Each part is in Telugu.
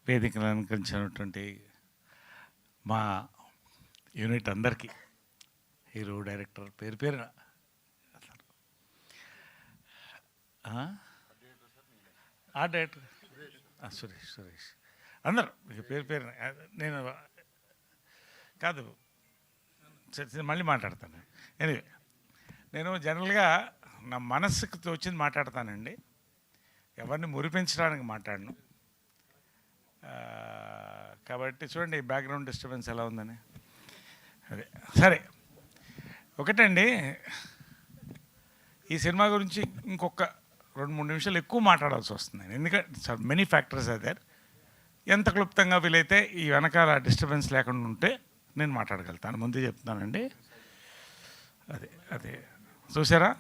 వేదికను అలంకరించినటువంటి మా యూనిట్ అందరికీ, హీరో, డైరెక్టర్, పేరు పేరున ఆ డైరెక్టర్ సురేష్ అందరు పేరు పేరున. నేను కాదు మళ్ళీ మాట్లాడతాను. ఎనివే, నేను జనరల్గా నా మనస్సుకు తోచింది మాట్లాడతానండి, ఎవరిని మురిపించడానికి మాట్లాడను. కాబట్టి చూడండి బ్యాక్గ్రౌండ్ డిస్టర్బెన్స్ ఎలా ఉందని. అదే సరే, ఒకటండి, ఈ సినిమా గురించి ఇంకొక 2-3 నిమిషాలు ఎక్కువ మాట్లాడాల్సి వస్తుంది. ఎందుకంటే మెనీ ఫ్యాక్టర్స్ అదర్. ఎంత క్లుప్తంగా వీలైతే ఈ వెనకాల డిస్టర్బెన్స్ లేకుండా ఉంటే నేను మాట్లాడగలుగుతాను, ముందే చెప్తున్నానండి. అదే చూసారా,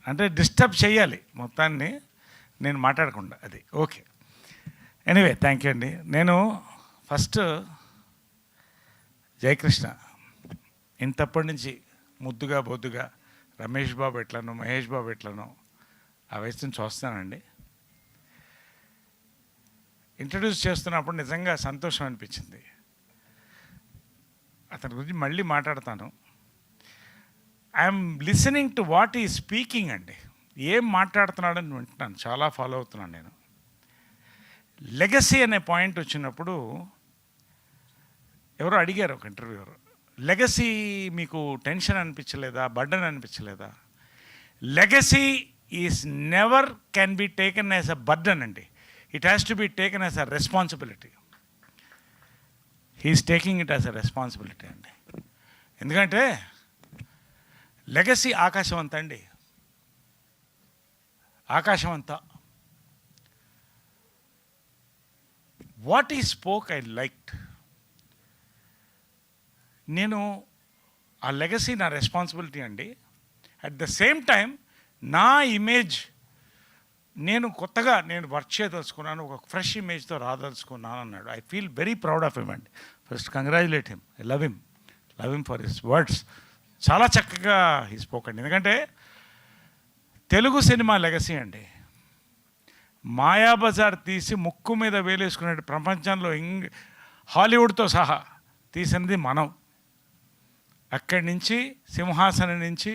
అంటే డిస్టర్బ్ చేయాలి మొత్తాన్ని నేను మాట్లాడకుండా. అది ఓకే. ఎనీవే, థ్యాంక్ యూ అండి. నేను ఫస్ట్ జయకృష్ణ ఇంతప్పటి నుంచి ముద్దుగా బొద్దుగా రమేష్ బాబు ఎట్లనో, మహేష్ బాబు ఎట్లనో ఆ వయసుని చూస్తానండి. ఇంట్రడ్యూస్ చేస్తున్నప్పుడు నిజంగా సంతోషం అనిపించింది. అతని గురించి మళ్ళీ మాట్లాడతాను. ఐఎమ్ లిసనింగ్ టు వాట్ ఈ స్పీకింగ్ అండి. ఏం మాట్లాడుతున్నాడని వింటున్నాను, చాలా ఫాలో అవుతున్నాను నేను. లెగసీ అనే పాయింట్ వచ్చినప్పుడు ఎవరో అడిగారు, ఒక ఇంటర్వ్యూవర్, లెగసీ మీకు టెన్షన్ అనిపించలేదా, బర్డన్ అనిపించలేదా? Legacy is never can be taken as a burden అండి. It has to be taken as a responsibility. He is taking it as a responsibility అండి. ఎందుకంటే లెగసీ ఆకాశం అంతా అండి, ఆకాశం అంతా. వాట్ ఈ స్పోక్ ఐ లైక్డ్. నేను ఆ లెగసీ నా రెస్పాన్సిబిలిటీ అండి. అట్ ద సేమ్ టైం నా ఇమేజ్ నేను కొత్తగా వర్క్ చేయదలుచుకున్నాను, ఒక ఫ్రెష్ ఇమేజ్తో రాదలుచుకున్నాను అన్నాడు. I feel very proud of him అండి. First congratulate him. I love him for his words. చాలా చక్కగా హీ స్పోక్ అండి. ఎందుకంటే తెలుగు సినిమా లెగసీ అండి. మాయాబజార్ తీసి ముక్కు మీద వేలేసుకునే ప్రపంచంలో హాలీవుడ్తో సహా తీసినది మనం. అక్కడి నుంచి సింహాసనం నుంచి,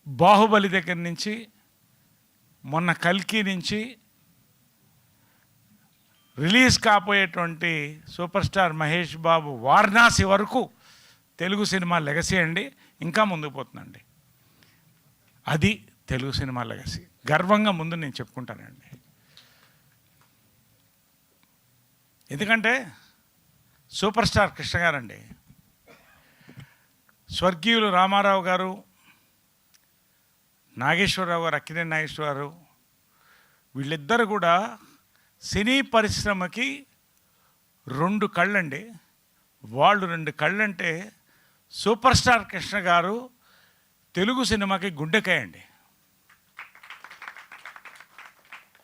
బాహుబలి దగ్గర నుంచి, మొన్న కల్కి నుంచి release కాబోయేటువంటి super star Mahesh Babu Varanasi వరకు తెలుగు సినిమా లెగసీ అండి. ఇంకా ముందుకు పోతుందండి. అది తెలుగు సినిమా లెగసీ. గర్వంగా ముందు నేను చెప్పుకుంటానండి. ఎందుకంటే సూపర్ స్టార్ కృష్ణ గారండి, స్వర్గీయులు రామారావు గారు, నాగేశ్వరరావు గారు, అక్కినేని నాగేశ్వరరావు, వీళ్ళిద్దరు కూడా సినీ పరిశ్రమకి 2 కళ్ళండి. వాళ్ళు 2 కళ్ళంటే సూపర్ స్టార్ కృష్ణ గారు తెలుగు సినిమాకి గుండెకాయ అండి.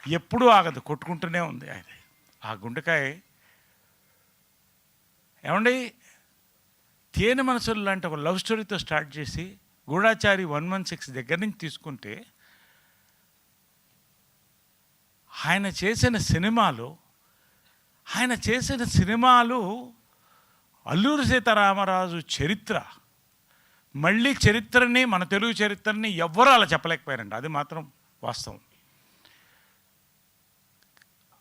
ఎప్పుడూ ఆగదు, కొట్టుకుంటూనే ఉంది ఆయన ఆ గుండెకాయ. ఏమండి, తేనె మనసులు లాంటి ఒక లవ్ స్టోరీతో స్టార్ట్ చేసి గూఢాచారి 116 దగ్గర నుంచి తీసుకుంటే ఆయన చేసిన సినిమాలు అల్లూరి సీతారామరాజు చరిత్ర. మళ్ళీ చరిత్రని, మన తెలుగు చరిత్రని ఎవ్వరూ అలా చెప్పలేకపోయారండి. అది మాత్రం వాస్తవం.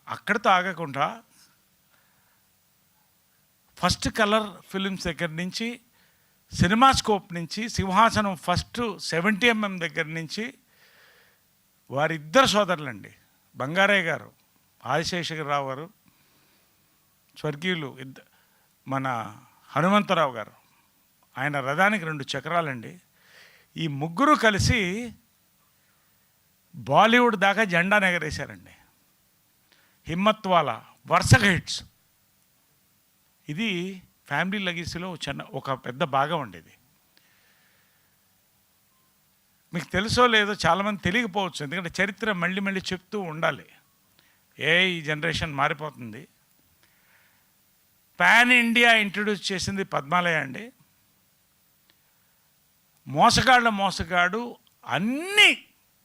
అక్కడితో ఆగకుండా ఫస్ట్ కలర్ ఫిలిమ్స్ దగ్గర నుంచి, సినిమా స్కోప్ నుంచి, సింహాసనం ఫస్ట్ 70mm దగ్గర నుంచి వారిద్దరు సోదరులండి, బంగారయ్య గారు, ఆదిశేషగిరిరావు గారు, స్వర్గీయులు మన హనుమంతరావు గారు, ఆయన రథానికి 2 చక్రాలండి. ఈ ముగ్గురు కలిసి బాలీవుడ్ దాకా జెండా ఎగరేశారండి. హిమ్మత్ వాలా వరుసగా హిట్స్. ఇది ఫ్యామిలీ లెగసీలో ఒక పెద్ద భాగం ఉండేది. మీకు తెలుసో లేదో చాలామంది తెలియకపోవచ్చు, ఎందుకంటే చరిత్ర మళ్ళీ చెప్తూ ఉండాలి. ఈ జనరేషన్ మారిపోతుంది. పాన్ ఇండియా ఇంట్రడ్యూస్ చేసింది పద్మాలయ అండి. మోసగాడు అన్ని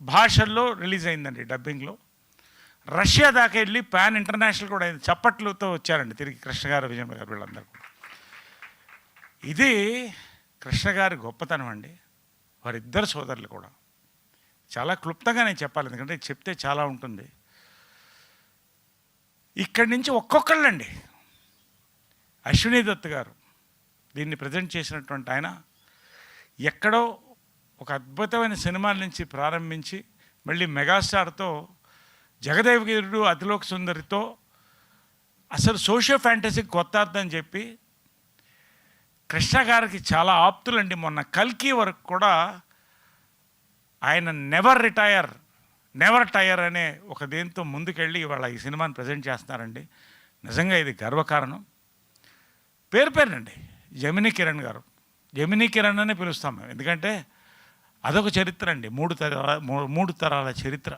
భాషల్లో రిలీజ్ అయిందండి, డబ్బింగ్లో. రష్యా దాకా వెళ్ళి పాన్ ఇంటర్నేషనల్ కూడా అయింది. చప్పట్లతో వచ్చారండి తిరిగి కృష్ణ గారు, విజయం గారు వీళ్ళందరూ కూడా. ఇది కృష్ణ గారి గొప్పతనం అండి. వారిద్దరు సోదరులు కూడా చాలా క్లుప్తంగా నేను చెప్పాలి, ఎందుకంటే చెప్తే చాలా ఉంటుంది. ఇక్కడి నుంచి ఒక్కొక్కళ్ళండి. అశ్విని దత్ గారు దీన్ని ప్రజెంట్ చేసినటువంటి ఆయన ఎక్కడో ఒక అద్భుతమైన సినిమాల నుంచి ప్రారంభించి మళ్ళీ మెగాస్టార్తో, జగదేవగిరుడు, అతిలోక సుందరితో అసలు సోషియో ఫ్యాంటసీకి కొత్త అర్థం చెప్పి కృష్ణ గారికి చాలా ఆప్తులండి. మొన్న కల్కి వరకు కూడా ఆయన నెవర్ టైర్ అనే ఒక దేంతో ముందుకెళ్ళి ఇవాళ ఈ సినిమాని ప్రజెంట్ చేస్తున్నారండి. నిజంగా ఇది గర్వకారణం. పేరునండి జమినీ కిరణ్ గారు. జమినీ కిరణ్ అనే పిలుస్తాం మేము, ఎందుకంటే అదొక చరిత్ర అండి, మూడు తరాల చరిత్ర.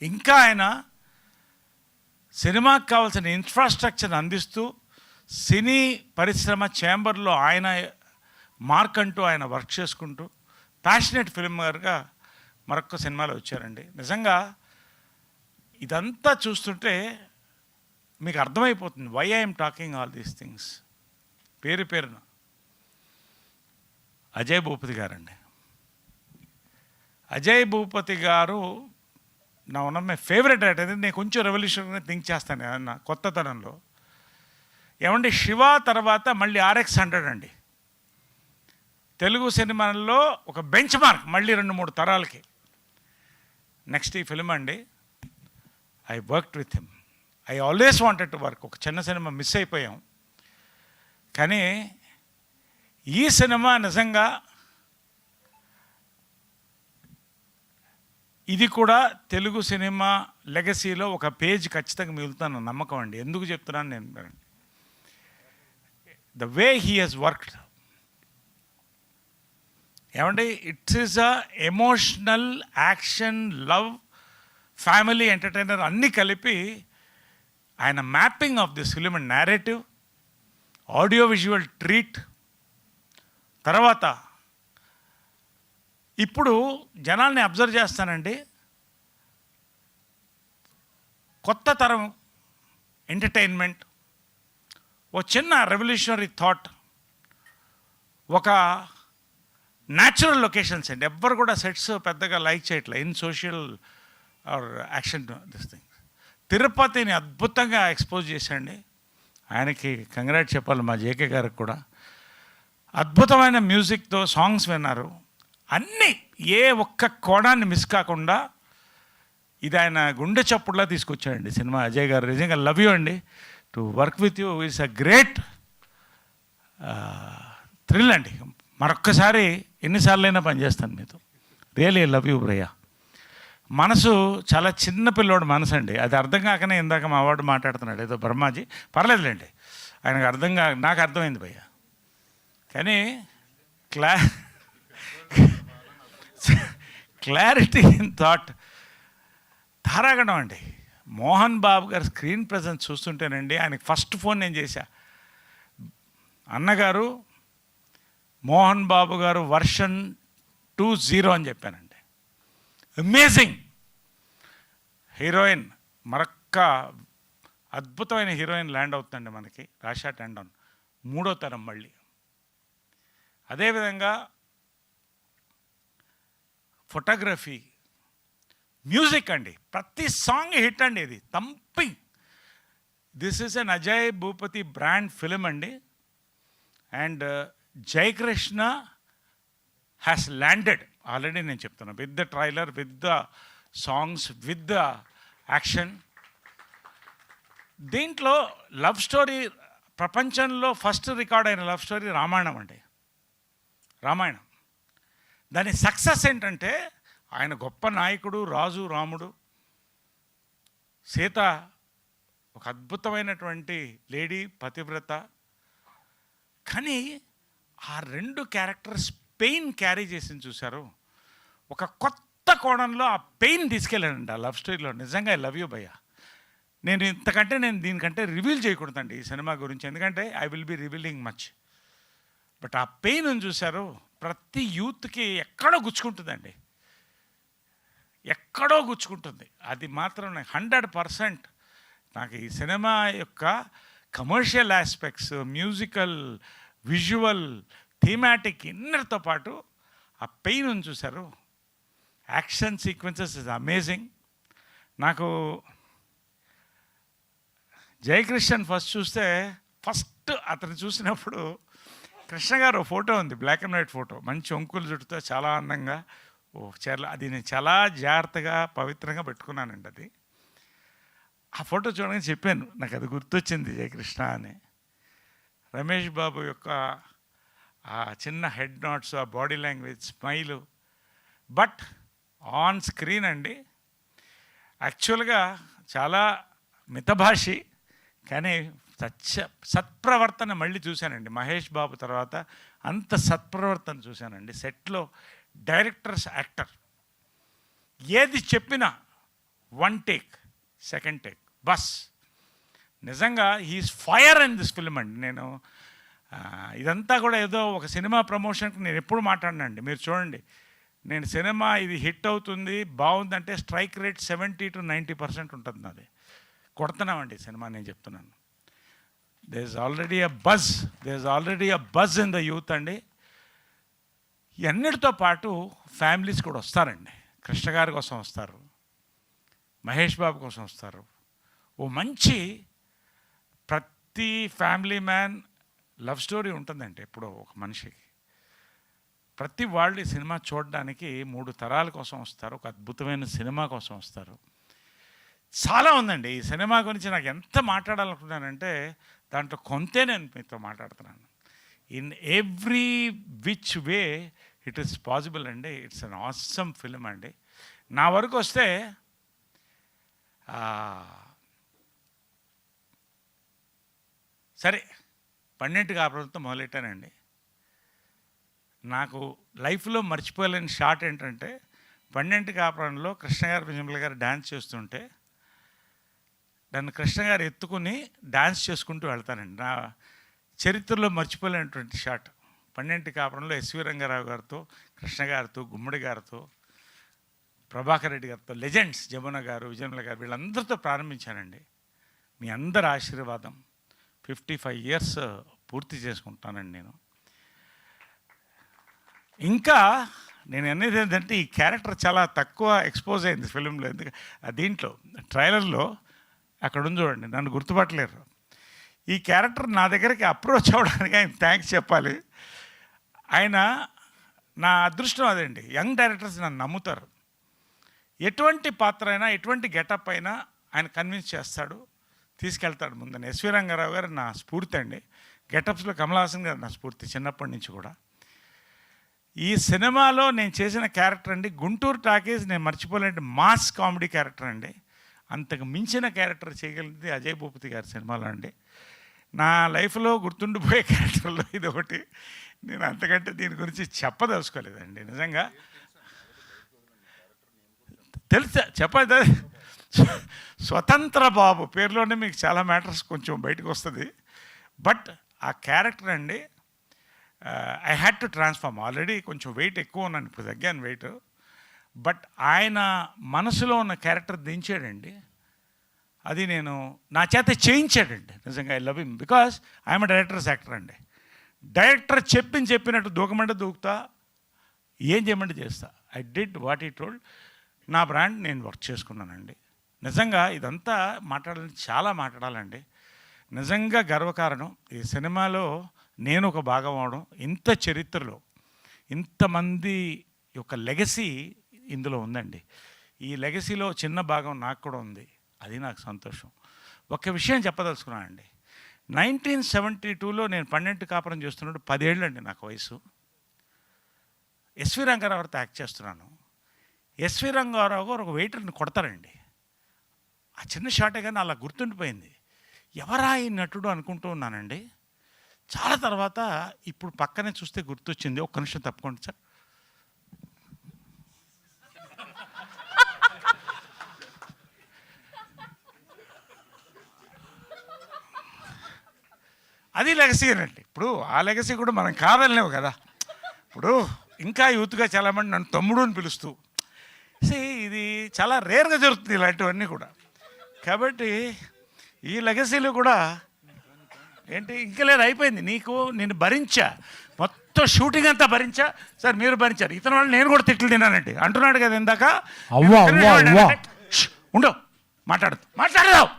ఇంకా ఆయన సినిమాకి కావాల్సిన ఇన్ఫ్రాస్ట్రక్చర్ అందిస్తూ సినీ పరిశ్రమ ఛాంబర్లో ఆయన మార్క్ అంటూ ఆయన వర్క్ చేసుకుంటూ ప్యాషనెట్ ఫిల్మర్గా మరొక సినిమాలో వచ్చారండి. నిజంగా ఇదంతా చూస్తుంటే మీకు అర్థమైపోతుంది why I'm talking all these things. పేరున అజయ్ భూపతి గారండి. అజయ్ భూపతి గారు నా one of my favourite writer. నేను కొంచెం రెవల్యూషన్గా థింక్ చేస్తాను నా కొత్తతనంలో. ఏమండి, శివ తర్వాత మళ్ళీ RX-100 అండి తెలుగు సినిమాల్లో ఒక బెంచ్ మార్క్, మళ్ళీ 2-3 తరాలకి. నెక్స్ట్ ఈ ఫిల్మ్ అండి, I worked with him. I always wanted to work. ఒక చిన్న సినిమా మిస్ అయిపోయాం, కానీ ఈ సినిమా నిజంగా ఇది కూడా తెలుగు సినిమా లెగసీలో ఒక పేజ్ ఖచ్చితంగా మిగులుతాను నమ్మకం అండి. ఎందుకు చెప్తున్నాను నేను, the way he has worked. ఏమంటే it's is a emotional, action, love, family, entertainer అన్నీ కలిపి ఆయన mapping of this film and narrative, audio visual treat. తర్వాత ఇప్పుడు జనాల్ని అబ్జర్వ్ చేస్తానండి, కొత్త తరం ఎంటర్టైన్మెంట్, ఓ చిన్న రెవల్యూషనరీ థాట్, ఒక న్యాచురల్ లొకేషన్స్ అండి. ఎవ్వరు కూడా సెట్స్ పెద్దగా లైక్ చేయట్లేదు in social or action this thing. తిరుపతిని అద్భుతంగా ఎక్స్పోజ్ చేశాండి. ఆయనకి కంగ్రాట్ చెప్పాలి, మా జేకే గారికి కూడా. అద్భుతమైన మ్యూజిక్తో సాంగ్స్ విన్నారు. అన్నీ ఏ ఒక్క కోణాన్ని మిస్ కాకుండా ఇది ఆయన గుండె చప్పుడులా తీసుకొచ్చాడండి సినిమా. అజయ్ గారు నిజంగా లవ్ యూ అండి. To work with you it's a great thrill అండి. మరొక్కసారి ఎన్నిసార్లైనా పనిచేస్తాను మీతో. రియలీ లవ్ యూ భయ్యా. మనసు చాలా చిన్న పిల్లోడు మనసు అండి. అది అర్థం కాకనే ఇందాక మా వాడు మాట్లాడుతున్నాడు ఏదో బ్రహ్మాజీ. పర్లేదులేండి, ఆయనకు నాకు అర్థమైంది భయ్యా. కానీ క్లారిటీ ఇన్ థాట్ ధారాగణం అండి. మోహన్ బాబు గారు స్క్రీన్ ప్రజెన్స్ చూస్తుంటేనండి, ఆయనకి ఫస్ట్ ఫోన్ నేను చేశా. అన్నగారు మోహన్ బాబు గారు వర్షన్ 2.0 అని చెప్పానండి. అమేజింగ్ హీరోయిన్, మరొక్క అద్భుతమైన హీరోయిన్ ల్యాండ్ అవుతుందండి మనకి, రాషా టండన్, 3వ తరం మళ్ళీ. అదేవిధంగా ఫోటోగ్రఫీ, మ్యూజిక్ అండి, ప్రతి సాంగ్ హిట్ అండి. ఇది thumping. This is an Ajay Bhupathi brand film అండి. And Jayakrishna has landed already. నేను చెప్తున్నాను, with the trailer, with the songs, with the action. దీంట్లో లవ్ స్టోరీ, ప్రపంచంలో ఫస్ట్ రికార్డ్ అయిన లవ్ స్టోరీ రామాయణం అండి. రామాయణం దాని సక్సెస్ ఏంటంటే, ఆయన గొప్ప నాయకుడు, రాజు, రాముడు, సీత ఒక అద్భుతమైనటువంటి లేడీ, పతివ్రత. కానీ ఆ 2 క్యారెక్టర్స్ పెయిన్ క్యారీ చేసింది చూశారు. ఒక కొత్త కోణంలో ఆ పెయిన్ తీసుకెళ్ళానండి ఆ లవ్ స్టోరీలో. నిజంగా ఐ లవ్ యూ భయ్యా. నేను దీనికంటే రివీల్ చేయకూడదండి ఈ సినిమా గురించి, ఎందుకంటే I will be revealing much. But ఆ పెయిన్ చూశారు, ప్రతి యూత్కి ఎక్కడో గుచ్చుకుంటుందండి. ఎక్కడో గుచ్చుకుంటుంది. అది మాత్రం నాకు 100% నాకు ఈ సినిమా యొక్క commercial aspects, musical, visual, thematic ఇన్నర్తో పాటు ఆ పెయిన్ ఉంది చూశారు, యాక్షన్ సీక్వెన్సెస్ ఇస్ అమేజింగ్. నాకు జయకృష్ణన్ ఫస్ట్ అతను చూసినప్పుడు కృష్ణ గారు ఫోటో ఉంది, బ్లాక్ అండ్ వైట్ ఫోటో, మంచి ఒంకులు జుట్టుతో చాలా అందంగా చీరలు, అది నేను చాలా జాగ్రత్తగా పవిత్రంగా పెట్టుకున్నానండి. అది ఆ ఫోటో చూడగానే చెప్పాను, నాకు అది గుర్తొచ్చింది జయకృష్ణ అని. రమేష్ బాబు యొక్క ఆ చిన్న హెడ్ నాట్స్, ఆ body language, smile. But on screen అండి యాక్చువల్గా చాలా మితభాషి, కానీ సత్ప్రవర్తన మళ్ళీ చూశానండి. మహేష్ బాబు తర్వాత అంత సత్ప్రవర్తన చూశానండి సెట్లో. డైరెక్టర్స్, యాక్టర్ ఏది చెప్పినా 1 టేక్, 2nd టేక్ బస్. నిజంగా he's fire in this film అండి. నేను ఇదంతా కూడా ఏదో ఒక సినిమా ప్రమోషన్కి నేను ఎప్పుడు మాట్లాడినండి. మీరు చూడండి, నేను సినిమా ఇది హిట్ అవుతుంది బాగుందంటే స్ట్రైక్ రేట్ 70 to 90% ఉంటుంది నాది. కొడుతున్నామండి సినిమా, నేను చెప్తున్నాను. There is already a buzz in the youth అండి. ఇవన్నిటితో పాటు ఫ్యామిలీస్ కూడా వస్తారండి. కృష్ణ గారి కోసం వస్తారు, మహేష్ బాబు కోసం వస్తారు. ఓ మంచి ప్రతి ఫ్యామిలీ మ్యాన్ లవ్ స్టోరీ ఉంటుందండి ఎప్పుడో ఒక మనిషికి. ప్రతి వాళ్ళు ఈ సినిమా చూడడానికి 3 తరాల కోసం వస్తారు, ఒక అద్భుతమైన సినిమా కోసం వస్తారు. చాలా ఉందండి ఈ సినిమా గురించి నాకు ఎంత మాట్లాడాలనుకున్నానంటే దాంట్లో కొంతే నేను మీతో మాట్లాడుతున్నాను. In every which way it is possible అండి. ఇట్స్ అన్ ఆసమ్ ఫిల్మ్ అండి. నా వరకు వస్తే సరే 12 కాపురంతో మొదలెట్టానండి. నాకు లైఫ్లో మర్చిపోలేని షాట్ ఏంటంటే 12 కాపురంలో కృష్ణ గారు, విజయమ్మ గారు డ్యాన్స్ చేస్తుంటే నన్ను కృష్ణ గారు ఎత్తుకుని డ్యాన్స్ చేసుకుంటూ వెళ్తానండి. నా చరిత్రలో మర్చిపోలేనటువంటి షాట్. 12 కాపురంలో ఎస్వి రంగారావు గారితో, కృష్ణ గారితో, గుమ్మడి గారితో, ప్రభాకర్ రెడ్డి గారితో, లెజెండ్స్ జమున గారు, విజయమ్మ గారు, వీళ్ళందరితో ప్రారంభించానండి. మీ అందరి ఆశీర్వాదం. 55 years పూర్తి చేసుకుంటానండి నేను. ఇంకా నేను అనేది ఏంటంటే ఈ క్యారెక్టర్ చాలా తక్కువ ఎక్స్పోజ్ అయింది ఫిలింలో. ఎందుకంటే దీంట్లో ట్రైలర్లో అక్కడ ఉంది చూడండి, నన్ను గుర్తుపట్టలేరు. ఈ క్యారెక్టర్ నా దగ్గరికి అప్రోచ్ అవ్వడానికి ఆయన థ్యాంక్స్ చెప్పాలి. ఆయన నా అదృష్టం అదండి. యంగ్ డైరెక్టర్స్ నన్ను నమ్ముతారు. ఎటువంటి పాత్ర అయినా, ఎటువంటి గెటప్ అయినా ఆయన కన్విన్స్ చేస్తాడు, తీసుకెళ్తాడు ముందని. ఎస్వి రంగారావు గారు నా స్ఫూర్తి అండి. గెటప్స్లో కమల్ హాసన్ గారు నా స్ఫూర్తి చిన్నప్పటి నుంచి కూడా. ఈ సినిమాలో నేను చేసిన క్యారెక్టర్ అండి, గుంటూరు టాకీస్ నేను మర్చిపోలేని మాస్ కామెడీ క్యారెక్టర్ అండి. అంతకు మించిన క్యారెక్టర్ చేయగలిగింది అజయ్ భూపతి గారి సినిమాలో అండి. నా లైఫ్లో గుర్తుండిపోయే క్యారెక్టర్లో ఇది ఒకటి. నేను అంతకంటే దీని గురించి చెప్పదలుచుకోలేదండి. నిజంగా తెలుసా చెప్పదు. స్వతంత్ర బాబు పేరులోనే మీకు చాలా మ్యాటర్స్ కొంచెం బయటకు వస్తుంది. బట్ ఆ క్యారెక్టర్ అండి I had to transform. Already కొంచెం వెయిట్ ఎక్కువ ఉన్నాను, ఇప్పుడు తగ్గాను వెయిట్. బట్ ఆయన మనసులో ఉన్న క్యారెక్టర్ దించాడండి. అది నేను నా చేత చేయించాడండి. నిజంగా I love him because I'm directors actor అండి. డైరెక్టర్ చెప్పినట్టు దూకమంటే దూకుతా, ఏం చేయమంటే చేస్తా. ఐ డిడ్ వాట్ ఈ టోల్డ్. నా బ్రాండ్ నేను వర్క్ చేసుకున్నానండి. నిజంగా ఇదంతా చాలా మాట్లాడాలండి. నిజంగా గర్వకారణం ఈ సినిమాలో నేను ఒక భాగం అవడం. ఇంత చరిత్రలో ఇంతమంది యొక్క లెగసీ ఇందులో ఉందండి. ఈ లెగసీలో చిన్న భాగం నాకు కూడా ఉంది. అది నాకు సంతోషం. ఒక విషయం చెప్పదలుచుకున్నానండి. 1972లో నేను 12 కాపురం చేస్తున్నప్పుడు 10 ఏళ్ళు అండి నాకు వయసు. ఎస్వి రంగారావుతో యాక్ట్ చేస్తున్నాను. ఎస్వి రంగారావు గారు ఒక వెయిటర్ని కొడతారండి. ఆ చిన్న షాటే కానీ అలా గుర్తుండిపోయింది. ఎవరా ఈ నటుడు అనుకుంటూ ఉన్నానండి. చాలా తర్వాత ఇప్పుడు పక్కనే చూస్తే గుర్తొచ్చింది. ఒక్క నిమిషం తప్పుకోండి సార్. అది లెగసీ అనండి. ఇప్పుడు ఆ లెగసీ కూడా మనం కాదనలేవు కదా. ఇప్పుడు ఇంకా యూత్గా చాలామంది నన్ను తమ్ముడు అని పిలుస్తూ ఇది చాలా రేర్గా జరుగుతుంది ఇలాంటివన్నీ కూడా. కాబట్టి ఈ లెగసీలు కూడా ఏంటి ఇంకా లేదు, అయిపోయింది. నేను భరించా, మొత్తం షూటింగ్ అంతా భరించా సార్, మీరు భరించారు. ఇతని వాళ్ళు నేను కూడా తిట్లు తిన్నానండి అంటున్నాడు కదా ఇందాక. ఉండవు, మాట్లాడదాం.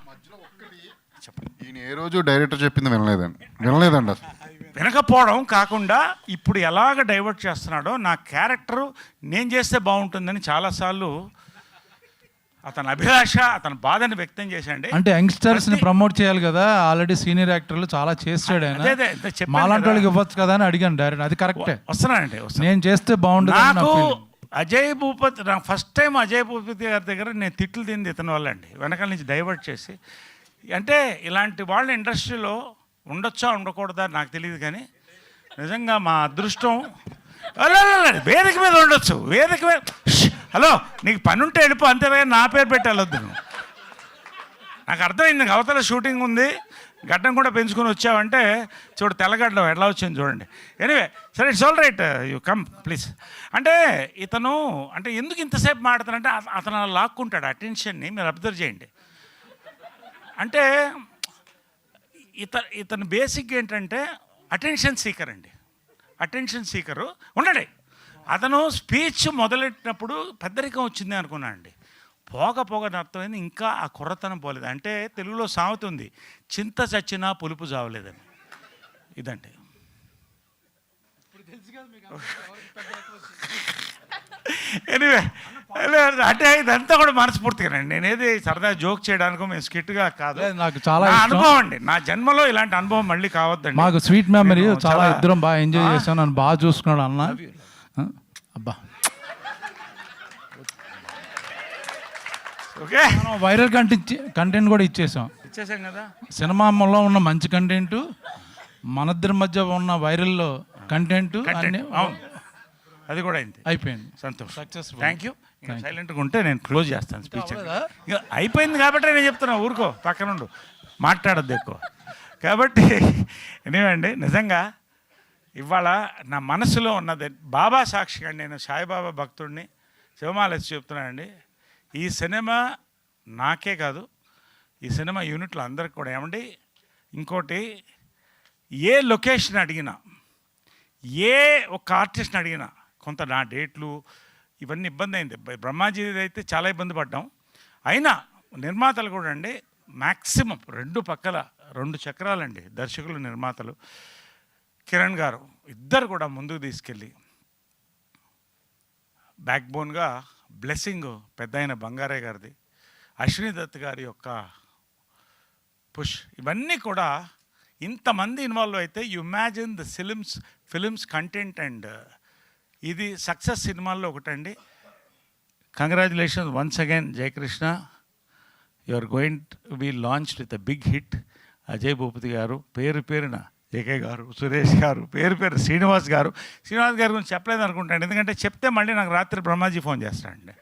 ఈయన ఏ రోజు డైరెక్టర్ చెప్పింది వినలేదండి అసలు. వినకపోవడం కాకుండా ఇప్పుడు ఎలాగ డైవర్ట్ చేస్తున్నాడో, నా క్యారెక్టరు నేను చేస్తే బాగుంటుందని చాలాసార్లు అతని అభిలాష, అతని బాధని వ్యక్తం చేశాండి. అంటే యంగ్స్టర్స్ ని ప్రమోట్ చేయాలి కదా, ఆల్రెడీ సీనియర్ యాక్టర్లు చాలా చేస్తాడు ఆయన, మాలాంటి వాళ్ళకి ఇవ్వచ్చు కదా అని అడిగాను డైరెక్ట్. అది కరెక్టే, వస్తున్నానండి. నేను చేస్తే బాగుంటుంది. నాకు అజయ్ భూపతి, నా ఫస్ట్ టైం అజయ్ భూపతి గారి దగ్గర నేను తిట్లు తింది ఇతని వల్ల అండి, వెనకాల నుంచి డైవర్ట్ చేసి. అంటే ఇలాంటి వాళ్ళ ఇండస్ట్రీలో ఉండొచ్చా ఉండకూడదా నాకు తెలియదు, కానీ నిజంగా మా అదృష్టం. వేదిక మీద ఉండొచ్చు, వేదిక మీద. హలో, నీకు పని ఉంటే వెళ్ళిపో, అంతేగా నా పేరు పెట్టి వెళ్ళొద్దు. నాకు అర్థమైంది, అవతల షూటింగ్ ఉంది, గడ్డం కూడా పెంచుకొని వచ్చావంటే చూడు తెల్లగడ్డం ఎట్లా వచ్చింది చూడండి. ఎనీవే సరే, it's all right, you come please. అంటే ఇతను అంటే ఎందుకు ఇంతసేపు మాట్లాడుతానంటే అతను అలా లాక్కుంటాడు అటెన్షన్ని, మీరు అబ్జర్వ్ చేయండి. అంటే ఇతను బేసిక్ ఏంటంటే అటెన్షన్ సీకర్ అండి, అటెన్షన్ సీకరు. ఉండండి, అతను స్పీచ్ మొదలెట్టినప్పుడు పెద్దరికం వచ్చింది అనుకున్నాను అండి. పోగ అర్థమైంది, ఇంకా ఆ కుర్రతనం పోలేదు. అంటే తెలుగులో సామెత ఉంది, చింత చచ్చినా పులుపు చావలేదని. ఇదండి. ఎనీవే అంటే ఇదంతా కూడా మనస్ఫూర్తిగానండి, నేనేది సరదా జోక్ చేయడానికో మేము స్కిట్గా కాదు, నాకు చాలా అనుభవం అండి. నా జన్మలో ఇలాంటి అనుభవం మళ్ళీ కావద్దండి. మాకు స్వీట్ మెమరీ, చాలా ఇద్దరం బాగా ఎంజాయ్ చేశాను, నన్ను బాగా చూసుకున్నాడు అన్న. అబ్బా, ఓకే, వైరల్ కంటెంట్ కూడా ఇచ్చేసాం కదా. సినిమాలో ఉన్న మంచి కంటెంట్, మనిద్దరి మధ్య ఉన్న వైరల్లో కంటెంట్ అది కూడా అయిపోయింది. సంతోషం, సక్సెస్ఫుల్. Thank you. సైలెంట్గా ఉంటే నేను క్లోజ్ చేస్తాను స్పీచ్. ఇక అయిపోయింది కాబట్టి నేను చెప్తున్నా, ఊరుకో, పక్కనుండు, మాట్లాడద్దు ఎక్కువ. కాబట్టి ఎనివేండి, నిజంగా ఇవాళ నా మనసులో ఉన్నది బాబా సాక్షిగా నేను సాయిబాబా భక్తుడిని శివమాలసి చెప్తున్నానండి. ఈ సినిమా నాకే కాదు, ఈ సినిమా యూనిట్లో అందరికి కూడా. ఏమండి, ఇంకోటి, ఏ లొకేషన్ అడిగినా, ఏ ఒక ఆర్టిస్ట్ని అడిగినా కొంత నా డేట్లు ఇవన్నీ ఇబ్బంది అయింది. బ్రహ్మాజీ అయితే చాలా ఇబ్బంది పడ్డాం. అయినా నిర్మాతలు కూడా అండి మ్యాక్సిమం 2 పక్కల 2 చక్రాలండి, దర్శకులు నిర్మాతలు కిరణ్ గారు ఇద్దరు కూడా ముందుకు తీసుకెళ్ళి బ్యాక్ బోన్గా బ్లెస్సింగ్ పెద్ద అయిన బంగారయ్య గారిది, అశ్విని దత్ గారి యొక్క పుష్, ఇవన్నీ కూడా ఇంతమంది ఇన్వాల్వ్ అయితే you imagine the films content. And ఇది సక్సెస్ సినిమాల్లో ఒకటండి. Congratulations once again Jayakrishna, you are going to be launched with a big hit. Ajay Bhupathi garu, పేరున జేకే గారు, సురేష్ గారు, పేరు శ్రీనివాస్ గారి గురించి చెప్పలేదు అనుకుంటాను, ఎందుకంటే చెప్తే మళ్ళీ నాకు రాత్రి బ్రహ్మాజీ ఫోన్ చేస్తాడండి,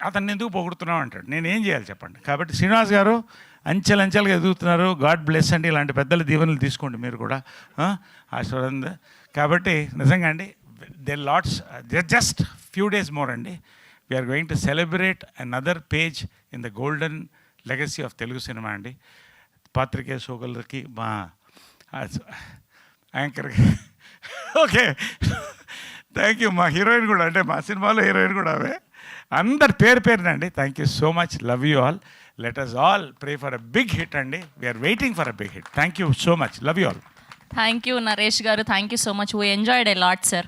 అతన్ని ఎందుకు పొగుడుతున్నావు అంటాడు. నేనేం చేయాలి చెప్పండి. కాబట్టి శ్రీనివాస్ గారు అంచెలంచెలుగా ఎదుగుతున్నారు, గాడ్ బ్లెస్ అండి. ఇలాంటి పెద్దల దీవెనలు తీసుకోండి మీరు కూడా, ఆశీర్వాదం. కాబట్టి నిజంగా అండి, జస్ట్ ఫ్యూ డేస్ మోర్ అండి, we're going to celebrate another page in the golden legacy of Telugu cinema అండి. పాత్రికేయ సోదరులకి, మా యాంకర్కి, ఓకే థ్యాంక్ యూ. మా హీరోయిన్ కూడా, అంటే మా సినిమాలో హీరోయిన్ కూడా అవే, అందరు పేరునండి. Thank you so much, love you all. Let us all pray for a big hit అండి. We are waiting for a big hit. Thank you so much. Love you all. Thank you, Naresh garu. Thank you so much. We enjoyed a lot, sir.